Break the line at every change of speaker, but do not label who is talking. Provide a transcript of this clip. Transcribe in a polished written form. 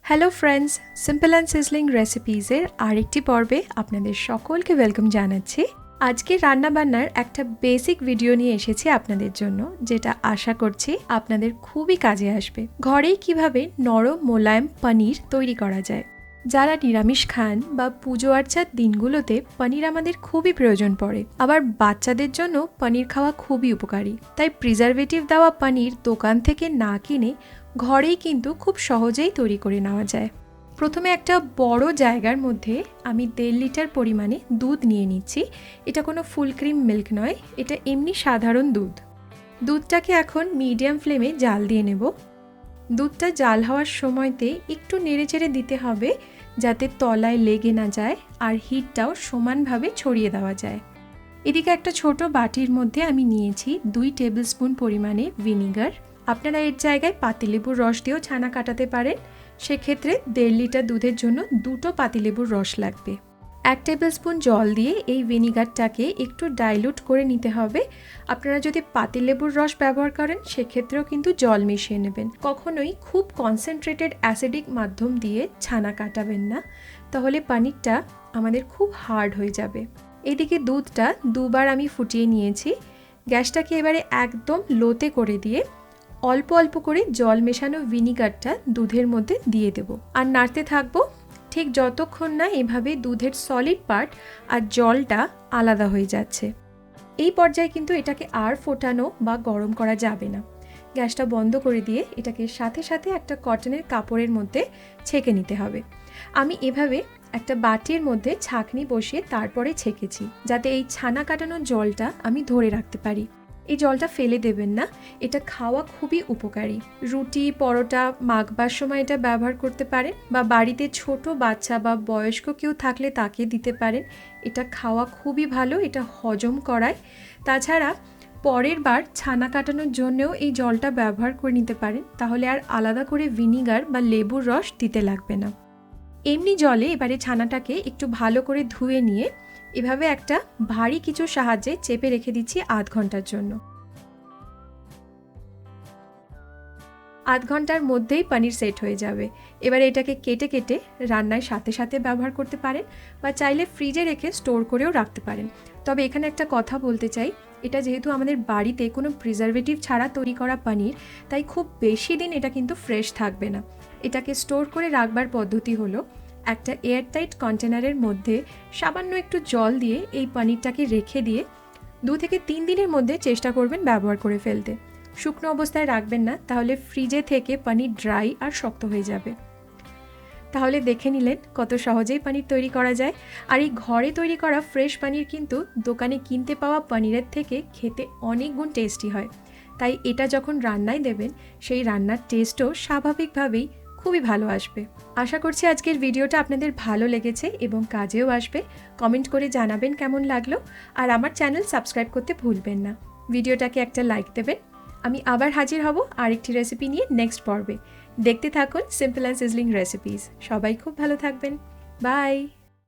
Hello friends, simple and sizzling রেসিপিজের আরেকটি পর্বে আপনাদের সকলকে ওয়েলকাম জানাচ্ছি। আজকে রান্নাবান্নার একটা বেসিক ভিডিও নিয়ে এসেছি আপনাদের জন্য, যেটা আশা করছি আপনাদের খুবই কাজে আসবে। ঘরেই কিভাবে নরম মোলায়েম পনির তৈরি করা যায়। যারা নিরামিষ খান বা পুজো আর্চার দিনগুলোতে পনির আমাদের খুবই প্রয়োজন পড়ে, আবার বাচ্চাদের জন্য পনির খাওয়া খুবই উপকারী। তাই প্রিজারভেটিভ দেওয়া পনির দোকান থেকে না কিনে ঘরেই কিন্তু খুব সহজেই তৈরি করে নেওয়া যায়। প্রথমে একটা বড় জায়গার মধ্যে আমি 1.5 লিটার পরিমাণে দুধ নিয়ে নিচ্ছি। এটা কোনো ফুল ক্রিম মিল্ক নয়, এটা এমনি সাধারণ দুধ। দুধটাকে এখন মিডিয়াম ফ্লেমে জাল দিয়ে নেব। দুধটা জাল হওয়ার সময়তে একটু নেড়েচেড়ে দিতে হবে, যাতে তলায় লেগে না যায় আর হিটটাও সমানভাবে ছড়িয়ে দেওয়া যায়। এদিকে একটা ছোট বাটির মধ্যে আমি নিয়েছি 2 টেবিল স্পুন পরিমাণে ভিনিগার। আপনারা এর জায়গায় পাতিলেবুর রস দিয়েও ছানা কাটাতে পারেন। সেক্ষেত্রে 1.5 লিটার দুধের জন্য 2টো পাতিলেবুর রস লাগবে। 1 টেবিল স্পুন জল দিয়ে এই ভিনিগারটাকে একটু ডাইলুট করে নিতে হবে। আপনারা যদি পাতিলেবুর রস ব্যবহার করেন সেক্ষেত্রেও কিন্তু জল মিশিয়ে নেবেন। কখনোই খুব কনসেন্ট্রেটেড অ্যাসিডিক মাধ্যম দিয়ে ছানা কাটাবেন না, তাহলে পনিরটা আমাদের খুব হার্ড হয়ে যাবে। এদিকে দুধটা 2 বার আমি ফুটিয়ে নিয়েছি। গ্যাসটাকে এবারে একদম লোতে করে দিয়ে অল্প অল্প করে জল মেশানো ভিনিগারটা দুধের মধ্যে দিয়ে দেব আর নাড়তে থাকবো, ঠিক যতক্ষণ না এভাবে দুধের সলিড পার্ট আর জলটা আলাদা হয়ে যাচ্ছে। এই পর্যায়ে কিন্তু এটাকে আর ফোটানো বা গরম করা যাবে না। গ্যাসটা বন্ধ করে দিয়ে এটাকে সাথে সাথে একটা কটনের কাপড়ের মধ্যে ছেঁকে নিতে হবে। আমি এভাবে একটা বাটির মধ্যে ছাঁকনি বসিয়ে তারপরে ছেঁকেছি, যাতে এই ছানা কাটানোর জলটা আমি ধরে রাখতে পারি। এই জলটা ফেলে দেবেন না, এটা খাওয়া খুবই উপকারী। রুটি পরোটা মাখবার সময় এটা ব্যবহার করতে পারেন, বা বাড়িতে ছোট বাচ্চা বা বয়স্ক কেউ থাকলে তাকে দিতে পারেন। এটা খাওয়া খুবই ভালো, এটা হজম করায়। তাছাড়া পরের বার ছানা কাটানোর জন্যও এই জলটা ব্যবহার করে নিতে পারেন, তাহলে আর আলাদা করে ভিনিগার বা লেবুর রস দিতে লাগবে না। এমনি জলে এবারে ছানাটাকে একটু ভালো করে ধুয়ে নিয়ে এভাবে একটা ভারী কিছুর সাহায্যে চেপে রেখে দিচ্ছি আধ ঘন্টার জন্য। আধ ঘন্টার মধ্যেই পনির সেট হয়ে যাবে। এবারে এটাকে কেটে কেটে রান্নার সাথে সাথে ব্যবহার করতে পারেন, বা চাইলে ফ্রিজে রেখে স্টোর করেও রাখতে পারেন। তবে এখানে একটা কথা বলতে চাই, এটা যেহেতু আমাদের বাড়িতে কোনো প্রিজারভেটিভ ছাড়া তৈরি করা পনির, তাই খুব বেশি দিন এটা কিন্তু ফ্রেশ থাকবে না। এটাকে স্টোর করে রাখবার পদ্ধতি হলো, একটা এয়ারটাইট কন্টেনারের মধ্যে সামান্য একটু জল দিয়ে এই পনিরটাকে রেখে দিয়ে 2 থেকে 3 দিনের মধ্যে চেষ্টা করবেন ব্যবহার করে ফেলতে। শুকনো অবস্থায় রাখবেন না, তাহলে ফ্রিজে থেকে পনির ড্রাই আর শক্ত হয়ে যাবে। তাহলে দেখে নিলেন কত সহজেই পনির তৈরি করা যায়। আর এই ঘরে তৈরি করা ফ্রেশ পনির কিন্তু দোকানে কিনতে পাওয়া পনিরের থেকে খেতে অনেক গুণ টেস্টি হয়। তাই এটা যখন রান্নায় দেবেন, সেই রান্নার টেস্টও স্বাভাবিকভাবেই খুবই ভালো আসবে। আশা করছি আজকের ভিডিওটা আপনাদের ভালো লেগেছে এবং কাজেও আসবে। কমেন্ট করে জানাবেন কেমন লাগলো, আর আমার চ্যানেল সাবস্ক্রাইব করতে ভুলবেন না। ভিডিওটাকে একটা লাইক দেবেন। আমি আবার হাজির হব আরেকটি রেসিপি নিয়ে নেক্সট পর্বে। দেখতে থাকুন সিম্পল অ্যান্ড সিজলিং রেসিপিস। সবাই খুব ভালো থাকবেন। বাই।